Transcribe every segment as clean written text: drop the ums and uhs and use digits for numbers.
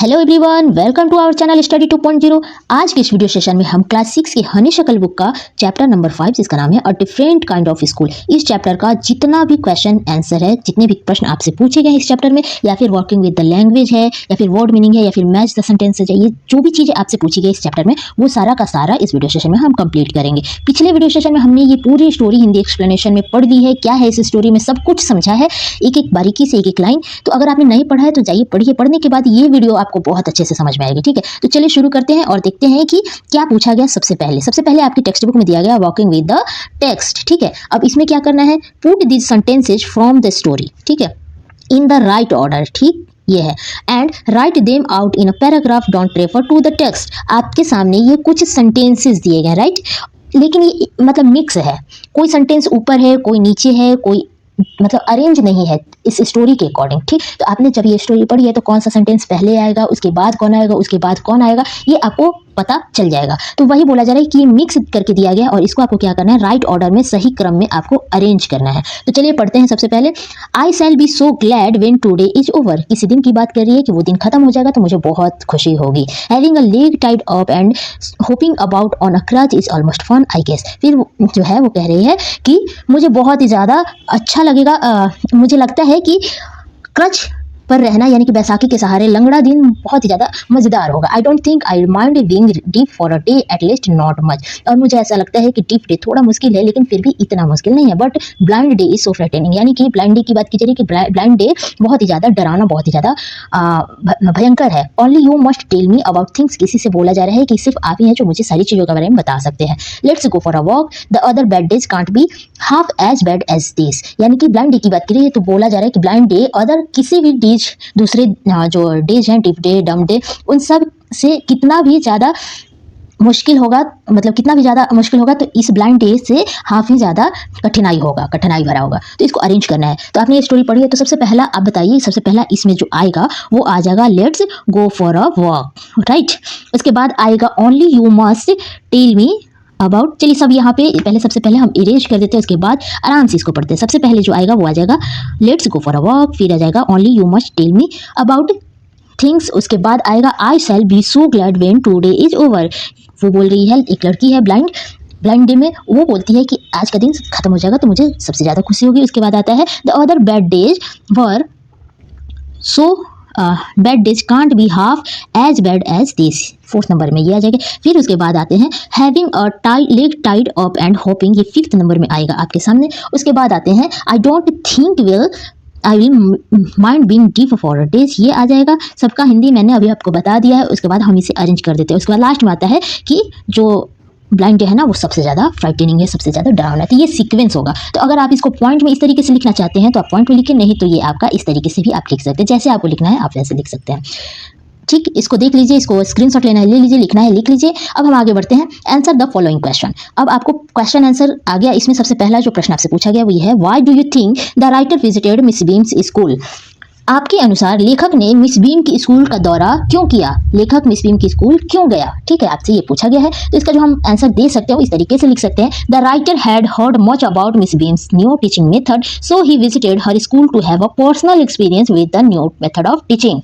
Hello everyone, welcome to our channel study 2.0। आज के इस वीडियो सेशन में हम क्लास 6 की हनी शक्ल बुक का चैप्टर नंबर 5 जिसका नाम है a different kind of school, इस चैप्टर का जितना भी क्वेश्चन आंसर है, जितने भी प्रश्न आपसे पूछे गए इस चैप्टर में, या फिर वर्किंग विद द लैंग्वेज है, या फिर वर्ड मीनिंग है, या फिर मैच द सेंटेंसेज है, ये जो भी चीज़ें आपसे पूछी गई इस चैप्टर में वो सारा का सारा इस वीडियो सेशन में हम कंप्लीट करेंगे। पिछले वीडियो सेशन में हमने ये पूरी स्टोरी हिंदी एक्सप्लेनेशन में पढ़ दी है, क्या है इस स्टोरी में सब कुछ समझा है, एक एक बारीकी से एक एक लाइन। तो अगर आपने नहीं पढ़ा है तो जाइए पढ़िए, पढ़ने के बाद ये वीडियो आपको बहुत अच्छे से समझ में आएगी। ठीक है, तो चलिए शुरू करते हैं और देखते हैं कि क्या पूछा गया। सबसे पहले आपकी टेक्स्ट बुक में दिया गया वर्किंग विद द टेक्स्ट। ठीक है, अब इसमें क्या करना है, put this sentences from the story, ठीक है, इन द राइट ऑर्डर। ठीक, ये है, and write them out in a paragraph, don't refer to the text. आपके सामने ये कुछ सेंटेंसेस दिए गए, राइट, लेकिन ये मतलब मिक्स है, कोई सेंटेंस ऊपर है, कोई नीचे है, कोई मतलब अरेंज नहीं है इस स्टोरी के अकॉर्डिंग। ठीक, तो आपने जब ये स्टोरी पढ़ी है तो कौन सा सेंटेंस पहले आएगा, उसके बाद कौन आएगा, उसके बाद कौन आएगा, ये आपको पता चल जाएगा। तो वही बोला जा रहा है कि मिक्स करके दिया गया और इसको आपको क्या करना है, राइट ऑर्डर में सही क्रम में आपको अरेंज करना है। तो चलिए पढ़ते हैं। सबसे पहले, I shall be so glad when today is over. किसी दिन की बात कर रही है कि वो दिन खत्म हो जाएगा तो मुझे बहुत खुशी होगी। Having a leg tied up and hopping about on a crutch is almost fun I guess. फिर जो है वो कह रही है कि मुझे बहुत ही ज़्यादा अच्छा लगेगा, मुझे लगता है कि क्रच पर रहना यानी कि बैसाखी के सहारे लंगड़ा दिन बहुत ही ज़्यादा मज़ेदार होगा। I don't think I mind being deep for a day, at least not much. और मुझे ऐसा लगता है कि डीप डे थोड़ा मुश्किल है लेकिन फिर भी इतना मुश्किल नहीं है। But blind day is so frightening, यानी कि ब्लाइंड डे की बात की जा रही है कि ब्लाइंड डे बहुत ही ज़्यादा डरावना, बहुत ही ज़्यादा भयंकर है। Only you must tell me about things, किसी से बोला जा रहा है कि सिर्फ आप ही हैं जो मुझे सारी चीज़ों के बारे में बता सकते हैं। Let's go for a walk, the other bad days can't be half as bad as this. यानी कि ब्लाइंड डे की बात करिए तो बोला जा रहा है कि ब्लाइंड डे अदर किसी भी डेज, दूसरे जो डेज हैं, टिप डे, डम डे, उन सब से कितना भी ज़्यादा मुश्किल होगा, मतलब कितना भी ज़्यादा मुश्किल होगा तो इस ब्लाइंड डे से हाफ ही ज़्यादा कठिनाई होगा, कठिनाई भरा होगा। तो इसको अरेंज करना है। तो आपने ये स्टोरी पढ़ी है तो सबसे पहला आप बताइए, सबसे पहला इसमें जो आएगा वो आ जाएगा let's go for a walk, right. उसके बाद आएगा only you must tell me about. चलिए सब यहाँ पे पहले सबसे पहले हम इरेज कर देते हैं, उसके बाद आराम से इसको पढ़ते हैं। सबसे पहले जो आएगा वो आ जाएगा let's go for a walk, फिर आ जाएगा only you must tell me about things, उसके बाद आएगा I shall be so glad when today is over. वो बोल रही है, एक लड़की है ब्लाइंड डे में, वो बोलती है कि आज का दिन खत्म हो जाएगा तो मुझे सबसे ज़्यादा खुशी होगी। उसके बाद आता है the other bad days were so bad days can't be half as bad as this, 4th number में ये आ जाएगा। फिर उसके बाद आते हैं having a leg tied up and hopping, ये 5th नंबर में आएगा आपके सामने। उसके बाद आते हैं I don't think I will mind being deep for a days, ये आ जाएगा। सबका हिंदी मैंने अभी आपको बता दिया है, उसके बाद हम इसे अरेंज कर देते हैं। उसके बाद लास्ट में आता है कि जो ब्लाइंड डे है ना वो सबसे ज़्यादा फ्राइटनिंग है, सबसे ज़्यादा डरावना है। तो ये सीक्वेंस होगा। तो अगर आप इसको पॉइंट में इस तरीके से लिखना चाहते हैं तो आप पॉइंट में लिखें, नहीं तो ये आपका इस तरीके से भी आप लिख सकते हैं, जैसे आपको लिखना है आप वैसे लिख सकते हैं। ठीक, इसको देख लीजिए, इसको स्क्रीनशॉट लेना है ले लीजिए, लिखना है लिख लीजिए। अब हम आगे बढ़ते हैं। Answer the following question. अब आपको क्वेश्चन आंसर आ गया। इसमें सबसे पहला जो प्रश्न आपसे पूछा गया वो ये है, why do you think the writer visited miss beams school. आपके अनुसार लेखक ने मिस बीम की स्कूल का दौरा क्यों किया, लेखक मिस बीम की स्कूल क्यों गया। ठीक है, आपसे ये पूछा गया है तो इसका जो हम आंसर दे सकते हैं वो इस तरीके से लिख सकते हैं, the writer had heard much about Miss Beam's new teaching method so he visited her school to have a personal experience with the new method of teaching.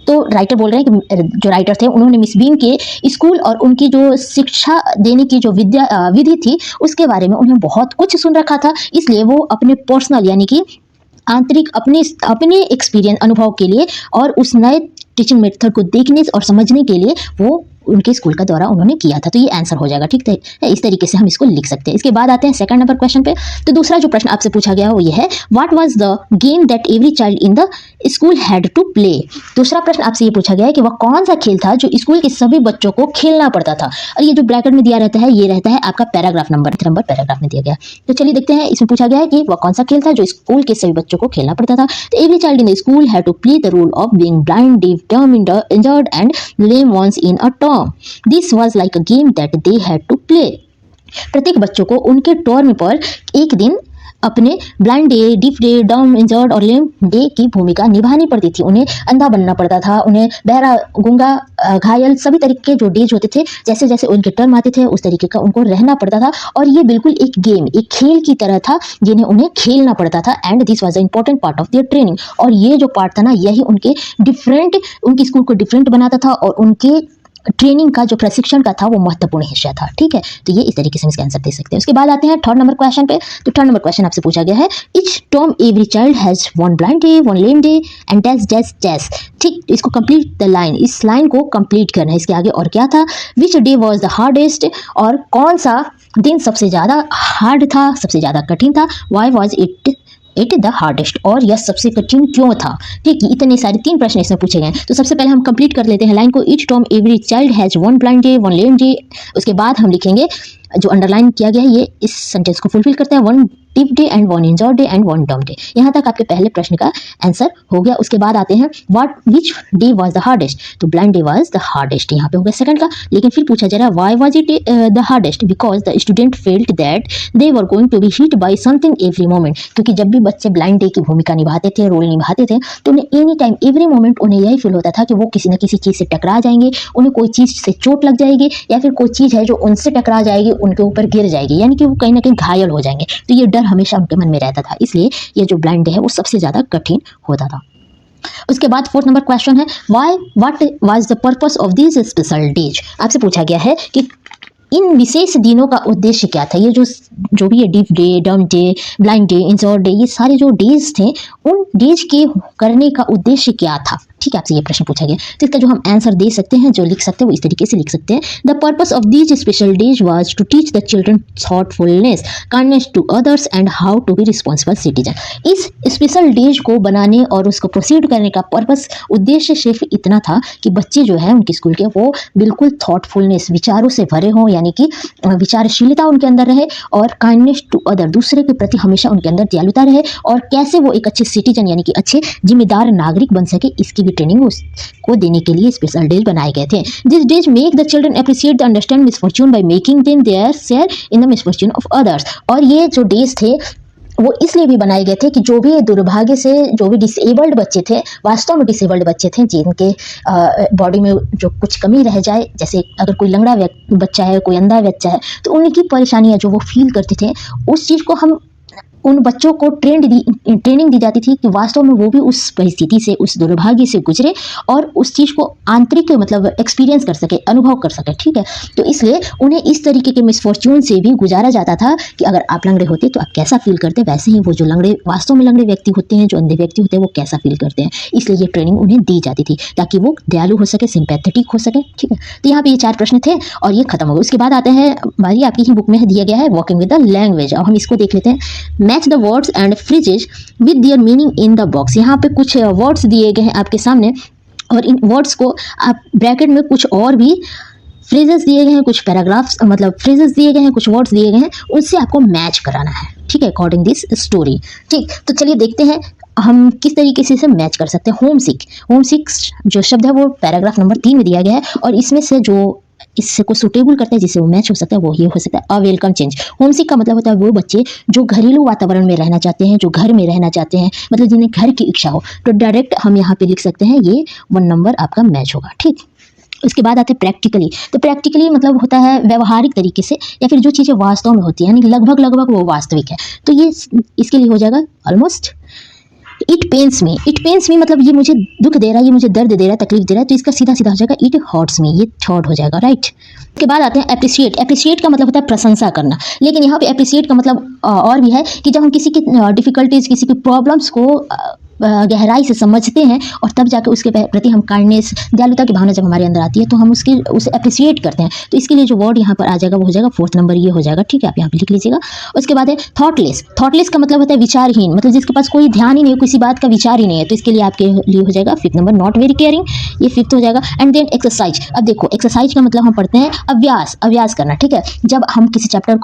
तो राइटर बोल रहे हैं कि जो राइटर थे उन्होंने मिस बीम के school और उनकी जो शिक्षा देने की जो विधि थी उसके बारे में उन्हें बहुत कुछ सुन रखा था, इसलिए वो अपने पर्सनल यानी कि आंतरिक अपने एक्सपीरियंस अनुभव के लिए और उस नए टीचिंग मेथड को देखने और समझने के लिए वो उनके स्कूल का दौरा उन्होंने किया था। तो ये आंसर हो जाएगा। ठीक है, इस तरीके से हम इसको लिख सकते हैं। इसके बाद आते हैं 2nd नंबर क्वेश्चन पे। तो दूसरा जो प्रश्न आपसे पूछा गया वो ये है, what was the game that every child in the school had to play. दूसरा प्रश्न आपसे ये पूछा गया है कि वह कौन सा खेल था जो स्कूल के सभी बच्चों को खेलना पड़ता था। और ये जो ब्रैकेट में दिया रहता है ये रहता है आपका पैराग्राफ नंबर पैराग्राफ में दिया गया। तो चलिए देखते हैं, इसमें पूछा गया है कि वह कौन सा खेल था जो स्कूल के सभी बच्चों को खेलना पड़ता था। तो every child in the school had to play the role of being blind, deaf, dumb, injured and lame once in a term. This was like a game that they had to play। प्रत्येक बच्चों को उनके term पर एक दिन अपने blind day, deaf day, डम, injured और लेम डे की भूमिका निभानी पड़ती थी। उन्हें अंधा बनना पड़ता था, उन्हें बहरा, गूंगा, घायल सभी तरीके के जो डेज होते थे, जैसे जैसे उनके टर्म आते थे उस तरीके का उनको रहना पड़ता था। और ये बिल्कुल एक गेम, एक खेल की तरह था जिन्हें उन्हें खेलना पड़ता था। And this was the important part of their training. और ये जो पार्ट था ना, यही उनकी स्कूल को डिफरेंट बनाता था और उनके ट्रेनिंग का जो प्रशिक्षण का था वो महत्वपूर्ण हिस्सा था। ठीक है, तो ये इस तरीके से हम इसका आंसर दे सकते हैं। उसके बाद आते हैं थर्ड नंबर क्वेश्चन पे। तो थर्ड नंबर क्वेश्चन आपसे पूछा गया है, each term every child has one blind day, one lame day and dash dash dash. ठीक, इसको कंप्लीट द लाइन, इस लाइन को कंप्लीट करना है। इसके आगे और क्या था, which day was the hardest, और कौन सा दिन सबसे ज़्यादा हार्ड था, सबसे ज़्यादा कठिन था, why was it the hardest, और यह सबसे कठिन क्यों था। ठीक, इतने सारे 3 प्रश्न इसमें पूछे गए हैं। तो सबसे पहले हम कंप्लीट कर लेते हैं लाइन को, each term every child has one blind day, one lame day. उसके बाद हम लिखेंगे जो अंडरलाइन किया गया है, ये इस सेंटेंस को फुलफिल करते हैं, one tip day and one injured day and one डम डे। यहाँ तक आपके पहले प्रश्न का आंसर हो गया। उसके बाद आते हैं which day was the hardest. तो blind day was the hardest, यहाँ पे हो गया सेकंड का। लेकिन फिर पूछा जा रहा है why was it the hardest, because the student felt that they were going to be hit by something every moment. क्योंकि जब भी बच्चे ब्लाइंड डे की भूमिका निभाते थे, रोल निभाते थे, तो उन्हें एनी टाइम एवरी मोमेंट उन्हें यही फील होता था कि वो किसी न किसी चीज़ से टकरा जाएंगे, उन्हें कोई चीज़ से चोट लग जाएगी, या फिर कोई चीज़ है जो उनसे टकरा जाएगी, उनके ऊपर गिर जाएगी, यानी कि वो कहीं ना कहीं घायल हो जाएंगे। तो ये डर हमेशा उनके मन में रहता था, इसलिए ये जो ब्लाइंड डे है वो सबसे ज़्यादा कठिन होता था। उसके बाद फोर्थ नंबर क्वेश्चन है, what was the purpose of this special days. आपसे पूछा गया है कि इन विशेष दिनों का उद्देश्य क्या था। ये जो भी ये डीफ डे, डम day, blind day, injured day, ये सारे जो डेज थे, उन डेज के करने का उद्देश्य क्या था। ठीक है, आपसे ये प्रश्न पूछा गया, तो इसका जो हम आंसर दे सकते हैं, जो लिख सकते हैं, वो इस तरीके से लिख सकते हैं, the purpose of these special days was to teach the children thoughtfulness, kindness to others and how to be responsible citizen. इस स्पेशल डेज को बनाने और उसको प्रोसीड करने का पर्पस, उद्देश्य सिर्फ इतना था कि बच्चे जो है उनके स्कूल के, वो बिल्कुल थॉटफुलनेस, विचारों से भरे हों, यानी कि विचारशीलता उनके अंदर रहे, और काइंडनेस टू अदर, दूसरे के प्रति हमेशा उनके अंदर दयालुता रहे, और कैसे वो एक अच्छे सिटीजन यानी कि अच्छे जिम्मेदार नागरिक बन सके, इसकी भी ट्रेनिंग उसको देने के लिए स्पेशल डेज बनाए गए थे। This days make the children appreciate the understand misfortune by making them their share in the misfortune of others. और ये जो डेज थे वो इसलिए भी बनाए गए थे कि जो भी दुर्भाग्य से, जो भी डिसेबल्ड बच्चे थे, वास्तव में डिसेबल्ड बच्चे थे, जिनके बॉडी में जो कुछ कमी रह जाए, जैसे अगर कोई लंगड़ा बच्चा है, कोई अंधा बच्चा है, तो उनकी परेशानियां जो वो फील करते थे, उस चीज़ को हम उन बच्चों को ट्रेनिंग दी जाती थी कि वास्तव में वो भी उस परिस्थिति से, उस दुर्भाग्य से गुजरे और उस चीज़ को आंतरिक मतलब एक्सपीरियंस कर सके, अनुभव कर सके। ठीक है, तो इसलिए उन्हें इस तरीके के मिसफॉर्च्यून से भी गुजारा जाता था कि अगर आप लंगड़े होते तो आप कैसा फील करते, वैसे ही वो जो लंगड़े, वास्तव में लंगड़े व्यक्ति होते हैं, जो अंधे व्यक्ति होते हैं, वो कैसा फील करते हैं। इसलिए ये ट्रेनिंग उन्हें दी जाती थी ताकि वो दयालु हो सके, सिंपैथेटिक हो सके। ठीक है, तो यहाँ पे ये 4 प्रश्न थे और ये खत्म हो गए। उसके बाद आते हैं, बारी आपकी ही बुक में दिया गया है वर्किंग विद द लैंग्वेज। अब हम इसको देख लेते हैं। Match the words and phrases with their meaning in the box. यहाँ पे कुछ वर्ड्स दिए गए हैं आपके सामने, और इन वर्ड्स को आप ब्रैकेट में कुछ और भी फ्रेजेस दिए गए हैं, कुछ पैराग्राफ्स मतलब फ्रेजेस दिए गए हैं, कुछ वर्ड्स दिए गए हैं, उनसे आपको मैच कराना है। ठीक है, अकॉर्डिंग दिस स्टोरी। ठीक, तो चलिए देखते हैं हम किस तरीके से इसे मैच कर सकते हैं। होम सिक जो शब्द है वो पैराग्राफ नंबर 3 में दिया गया है, और इसमें से जो इससे को सुटेबल करता है, जिससे वो मैच हो सकता है, वो ये हो सकता है अ वेलकम चेंज। होमसिक का मतलब होता है वो बच्चे जो घरेलू वातावरण में रहना चाहते हैं, जो घर में रहना चाहते हैं, मतलब जिन्हें घर की इच्छा हो। तो डायरेक्ट हम यहाँ पे लिख सकते हैं, ये 1 नंबर आपका मैच होगा। ठीक, उसके बाद आते हैं प्रैक्टिकली। तो प्रैक्टिकली मतलब होता है व्यवहारिक तरीके से, या फिर जो चीज़ें वास्तव में होती है, यानी लगभग वो वास्तविक है। तो ये इसके लिए हो जाएगा ऑलमोस्ट। इट पेन्स मी मतलब ये मुझे दुख दे रहा है, ये मुझे दर्द दे रहा है, तकलीफ दे रहा है, तो इसका सीधा हो जाएगा इट हर्ट्स मी, ये थर्ड हो जाएगा। राइट, उसके बाद आते हैं एप्रिशिएट का मतलब होता है प्रशंसा करना, लेकिन यहाँ पे एप्रिशिएट का मतलब और भी है कि जब हम किसी की डिफिकल्टीज, किसी की प्रॉब्लम्स को गहराई से समझते हैं और तब जाकर उसके प्रति हम काइंडनेस, दयालुता की भावना जब हमारे अंदर आती है, तो हम उसे अप्रिशिएट करते हैं। तो इसके लिए जो वर्ड यहाँ पर आ जाएगा वो हो जाएगा 4th नंबर, ये हो जाएगा। ठीक है, आप यहाँ पे लिख लीजिएगा। उसके बाद है थॉटलेस का मतलब होता है विचारहीन, मतलब जिसके पास कोई ध्यान ही नहीं है, किसी बात का विचार ही नहीं है, तो इसके लिए आपके लिए हो जाएगा 5th number, not very caring, ये 5th हो जाएगा। And then exercise. अब देखो, एक्सरसाइज का मतलब हम पढ़ते हैं अभ्यास करना। ठीक है, जब हम किसी चैप्टर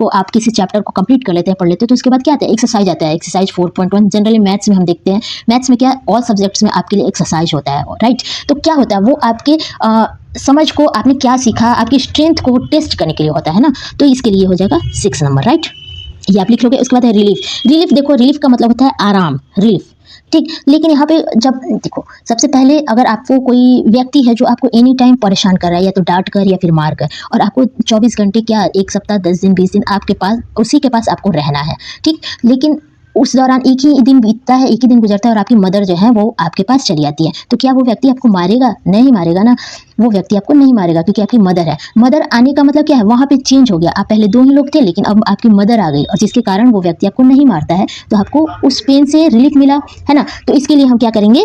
को कंप्लीट कर लेते हैं, पढ़ लेते हैं, तो उसके बाद क्या आता है, एक्सरसाइज आता है। एक्सरसाइज 4.1 जनरली मैथ्स में हम देखते हैं, मैथ्स में क्या ऑल सब्जेक्ट्स में आपके लिए एक्सरसाइज होता है। राइट, तो क्या होता है, वो आपके समझ को, आपने क्या सीखा, आपकी स्ट्रेंथ को टेस्ट करने के लिए होता है ना, तो इसके लिए हो जाएगा 6 नंबर। राइट, ये आप लिख लोगे। उसके बाद है रिलीफ। रिलीफ देखो, रिलीफ का मतलब होता है आराम, रिलीफ, ठीक। लेकिन यहाँ पे जब देखो, सबसे पहले अगर आपको कोई व्यक्ति है जो आपको एनी टाइम परेशान कर रहा है, या तो डांट कर या फिर मार कर, और आपको 24 घंटे क्या, एक सप्ताह, 10 दिन, 20 दिन आपके पास, उसी के पास आपको रहना है, ठीक। लेकिन उस दौरान एक ही दिन बीतता है, एक ही दिन गुजरता है, और आपकी मदर जो है वो आपके पास चली आती है, तो क्या वो व्यक्ति आपको मारेगा? नहीं मारेगा ना, वो व्यक्ति आपको नहीं मारेगा, क्योंकि आपकी मदर है। मदर आने का मतलब क्या है, वहाँ पे चेंज हो गया, आप पहले 2 ही लोग थे, लेकिन अब आपकी मदर आ गई, और जिसके कारण वो व्यक्ति आपको नहीं मारता है, तो आपको उस पेन से रिलीफ मिला, है ना। तो इसके लिए हम क्या करेंगे,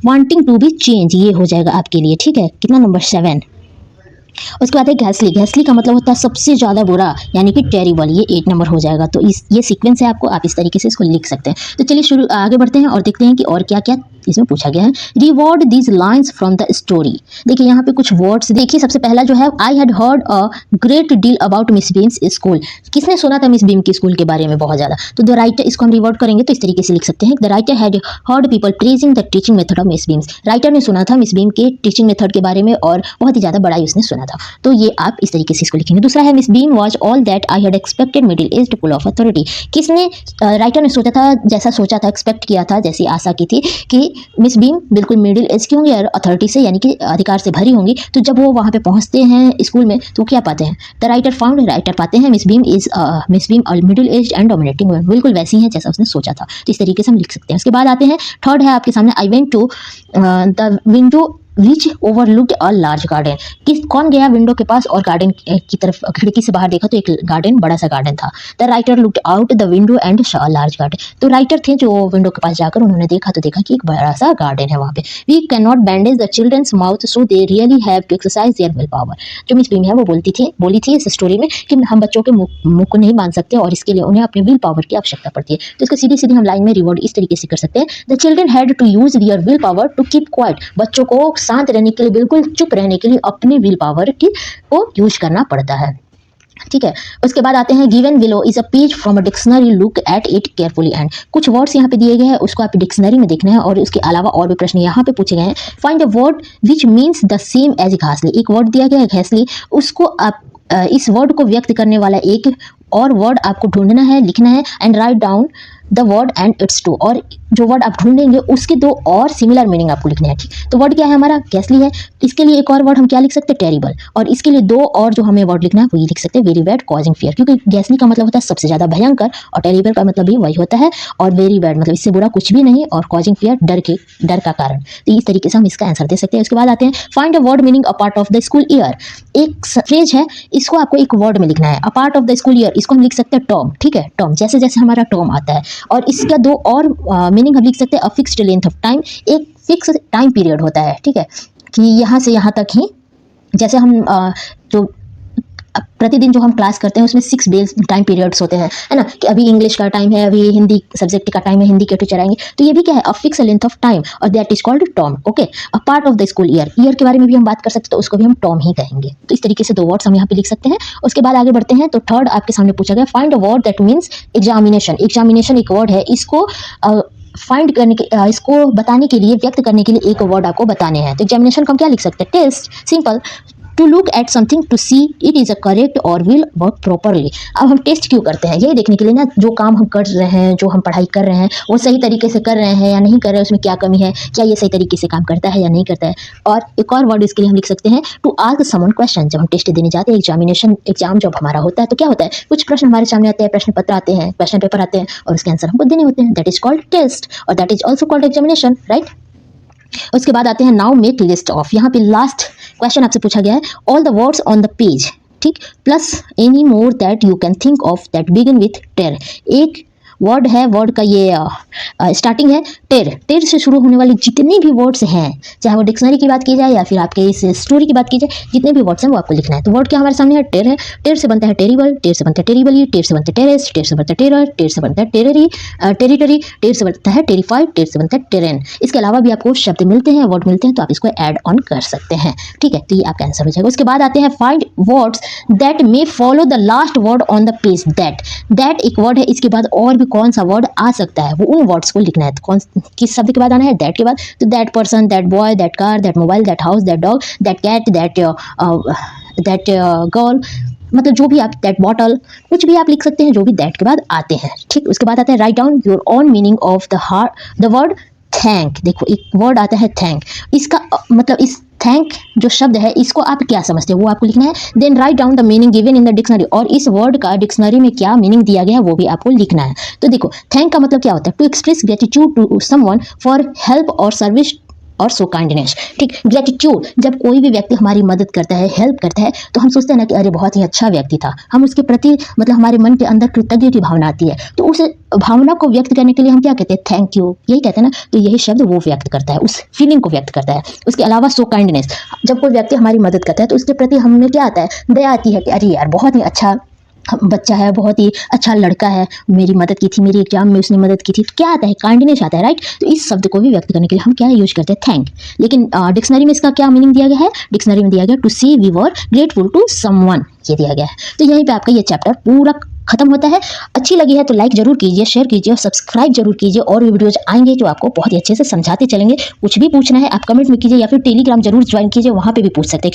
वांटिंग टू बी चेंज, ये हो जाएगा आपके लिए, ठीक है। कितना, नंबर 7। उसके बाद है घैसली। घैसली का मतलब होता है सबसे ज़्यादा बुरा, यानी कि टेरिबल, ये 8 नंबर हो जाएगा। तो ये सीक्वेंस है, आपको, आप इस तरीके से इसको लिख सकते हैं। तो चलिए शुरू आगे बढ़ते हैं और देखते हैं कि और क्या क्या इसमें पूछा गया है। Reward these lines from the story. देखिए यहाँ पे कुछ वर्ड्स देखिए। सबसे पहला जो है, I had heard a great deal about Miss beams school. किसने सुना था मिस बीम की स्कूल के बारे में बहुत ज़्यादा? तो द राइटर, इसको हम रिवॉर्ड करेंगे तो इस तरीके से लिख सकते हैं, the writer had heard people praising the teaching method of miss beams. Writer ने सुना था मिस बीम के टीचिंग मेथड के बारे में, और बहुत ही ज़्यादा बड़ाई उसने सुना था। तो ये आप इस तरीके से इसको लिखेंगे। दूसरा है, miss beam was all that I had expected, middle aged, full of authority. किसने, राइटर ने सोचा था, जैसा सोचा था, एक्सपेक्ट किया था, जैसी आशा की थी कि मिस बीम बिल्कुल मिडिल एज की होंगी और अथॉरिटी से, यानी कि अधिकार से भरी होंगी। तो जब वो वहाँ पे पहुँचते हैं स्कूल में, तो क्या पाते हैं, द राइटर फाउंड, राइटर पाते हैं miss beam middle age and dominating woman, बिल्कुल वैसी हैं जैसा उसने सोचा था। तो इस तरीके से हम लिख सकते हैं। उसके बाद आते हैं, थर्ड है आपके सामने, I went to the window which overlooked a large garden. कौन गया विंडो के पास और गार्डन की तरफ, खिड़की से बाहर देखा तो एक गार्डन, बड़ा सा गार्डन था। The writer looked out the window and saw a large garden. तो राइटर थे जो विंडो के पास जाकर उन्होंने देखा, तो देखा कि एक बड़ा सा गार्डन है वहाँ पे। We can not bandage the children's mouth so they really have to exercise their will power. जो मिस बीम है वो बोली थी इस स्टोरी में कि हम बच्चों के मुंह को नहीं बांध सकते, और इसके लिए उन्हें अपने विल पावर की आवश्यकता पड़ती है। तो इसको सीधी सीधी हम लाइन में रिवॉर्ड इस तरीके से कर सकते हैं, the children had to use their will power to keep quiet. बच्चों को शांत रहने के लिए, बिल्कुल चुप रहने के लिए अपनी विल पावर की को यूज करना पड़ता है, ठीक है। उसके बाद आते हैं, given below is a page from a dictionary, look at it carefully and. कुछ वर्ड्स यहाँ पे दिए गए हैं, उसको आप डिक्शनरी में देखना है, और उसके अलावा और भी प्रश्न यहाँ पे पूछे गए हैं। Find a word which means the same as घासली। एक वर्ड दिया गया है घासली, उसको आप इस वर्ड को व्यक्त करने वाला एक और वर्ड आपको ढूंढना है, लिखना है, and write down the word and its two. और जो वर्ड आप ढूंढेंगे उसके 2 और सिमिलर मीनिंग आपको लिखने हैं, ठीक। तो वर्ड क्या है हमारा, गैसली है। इसके लिए एक और वर्ड हम क्या लिख सकते हैं, टेरिबल। और इसके लिए 2 और जो हमें वर्ड लिखना है वो ये लिख सकते हैं, वेरी बैड, कॉजिंग फियर। क्योंकि गैसली का मतलब होता है सबसे ज्यादा भयंकर, और टेरिबल का मतलब भी वही होता है, और वेरी बैड मतलब इससे बुरा कुछ भी नहीं, और कॉजिंग फियर, डर का कारण। तो इस तरीके से हम इसका आंसर दे सकते हैं। उसके बाद आते हैं, find a word meaning a part of the school year. एक फ्रेज है, इसको आपको एक वर्ड में लिखना है। अ part of the school year, इसको हम लिख सकते हैं टर्म, ठीक है, टर्म, जैसे जैसे हमारा टर्म आता है। और इसका 2 और मीनिंग हम लिख सकते हैं, a fixed length of time, एक फिक्स टाइम पीरियड होता है, ठीक है, कि यहाँ से यहाँ तक ही, जैसे हम जो प्रतिदिन जो हम क्लास करते हैं उसमें 6 बेस टाइम पीरियड्स होते हैं, है ना, कि अभी इंग्लिश का टाइम है, अभी हिंदी सब्जेक्ट का टाइम है, हिंदी के टीचर आएंगे, तो ये भी क्या है, a fix length of time, और that is called term, okay. A part of the school year, year के बारे में भी हम बात कर सकते हैं, तो उसको भी हम टर्म ही कहेंगे। तो इस तरीके से 2 वर्ड्स हम यहाँ पे लिख सकते हैं। उसके बाद आगे बढ़ते हैं, तो थर्ड आपके सामने पूछा गया, find a word that means examination. Examination एक वर्ड है, इसको फाइंड करने के, इसको बताने के लिए, व्यक्त करने के लिए एक वर्ड आपको बताने हैं। तो एग्जामिनेशन को हम क्या लिख सकते हैं, test, simple, to look at something to see it is a correct और विल वर्क प्रॉपरली। अब हम टेस्ट क्यों करते हैं, यही देखने के लिए ना, जो काम हम कर रहे हैं, जो हम पढ़ाई कर रहे हैं, वो सही तरीके से कर रहे हैं या नहीं कर रहे हैं, उसमें क्या कमी है, क्या ये सही तरीके से काम करता है या नहीं करता है। और एक और वर्ड इसके लिए हम लिख सकते हैं, टू आस्क समवन क्वेश्चन। जब हम टेस्ट देने जाते हैं, एग्जाम जब हमारा होता है, तो क्या होता है, कुछ प्रश्न हमारे सामने आते हैं, प्रश्न पत्र आते हैं, क्वेश्चन पेपर आते हैं, और उसके आंसर हमको देने होते हैं, दैट इज कॉल्ड टेस्ट, और that is also called examination, right. उसके बाद आते हैं, नाउ मेक लिस्ट ऑफ। यहाँ पे लास्ट क्वेश्चन आपसे पूछा गया है, all the words on the page, ठीक, plus any more that you can think of that begin with ter. एक वर्ड है, वर्ड का ये स्टार्टिंग है टेर। टेर से शुरू होने वाले जितने भी वर्ड्स हैं, चाहे वो डिक्शनरी की बात की जाए या फिर आपके इस स्टोरी की बात की जाए, जितने भी वर्ड्स हैं वो आपको लिखना है। तो वर्ड क्या हमारे सामने है, टेर है। टेर से बनता है टेरिबल, टेर से बनता है टेरिबली, टेर से बनता है टेरेस, टेर से बनता है टेरर, टेर से बनता है टेररी, टेरिटरी, टेर से बनता है टेरिफाइड, टेर से बनता है टेरेन। इसके अलावा भी आपको शब्द मिलते हैं, वर्ड मिलते हैं, तो आप इसको ऐड ऑन कर सकते हैं, ठीक है। तो ये आपका आंसर हो जाएगा। उसके बाद आते हैं, find words that may follow the last word on the page. That एक वर्ड है, इसके बाद और भी कौन सा वर्ड आ सकता है, वो उन वर्ड्स को लिखना है। तो कौन किस शब्द के बाद आना है, दैट के बाद, तो that person, that boy, that car, that mobile, that house, that dog, that cat, that girl, मतलब जो भी आप, दैट बॉटल, कुछ भी आप लिख सकते हैं जो भी दैट के बाद आते हैं। ठीक, उसके बाद आता है write down your own meaning of the word thank. देखो एक वर्ड आता है थैंक, इसका मतलब इस थैंक जो शब्द है इसको आप क्या समझते हो वो आपको लिखना है। Then write down the meaning given in the dictionary, और इस वर्ड का डिक्शनरी में क्या मीनिंग दिया गया है वो भी आपको लिखना है। तो देखो थैंक का मतलब क्या होता है, to express gratitude to someone for help और सर्विस और सो काइंडनेस। ठीक, ग्रेटिट्यूड, जब कोई भी व्यक्ति हमारी मदद करता है, हेल्प करता है, तो हम सोचते हैं ना कि अरे बहुत ही अच्छा व्यक्ति था, हम उसके प्रति मतलब हमारे मन के अंदर कृतज्ञता की भावना आती है। तो उस भावना को व्यक्त करने के लिए हम क्या कहते हैं, थैंक यू, यही कहते हैं ना। तो यही शब्द वो व्यक्त करता है, उस फीलिंग को व्यक्त करता है। उसके अलावा सो काइंडनेस, जब कोई व्यक्ति हमारी मदद करता है तो उसके प्रति हमें क्या आता है, दया आती है कि अरे यार बहुत ही अच्छा बच्चा है, बहुत ही अच्छा लड़का है, मेरी मदद की थी, मेरी एग्जाम में उसने मदद की थी। तो क्या आता है, काइंडनेस आता है, राइट। तो इस शब्द को भी व्यक्त करने के लिए हम क्या यूज करते हैं, थैंक। लेकिन डिक्शनरी में इसका क्या मीनिंग दिया गया है, डिक्शनरी में दिया गया to see we were grateful to someone, ये दिया गया है। तो यहीं पे आपका ये चैप्टर पूरा खत्म होता है। अच्छी लगी है तो लाइक जरूर कीजिए, शेयर कीजिए और सब्सक्राइब जरूर कीजिए। और भी वीडियोज आएंगे जो आपको बहुत ही अच्छे से समझाते चलेंगे। कुछ भी पूछना है आप कमेंट में कीजिए या फिर टेलीग्राम जरूर ज्वाइन कीजिए, वहाँ पे भी पूछ सकते हैं।